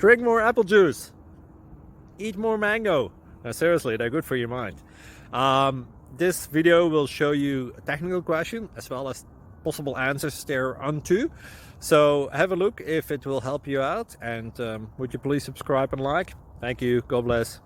Drink more apple juice. Eat more mango. No, seriously, they're good for your mind. This video will show you a technical question as well as possible answers thereunto. So have a look if it will help you out, and would you please subscribe and like? Thank you. God bless.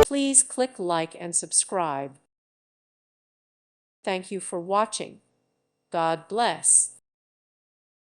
Please click like and subscribe. Thank you for watching. God bless.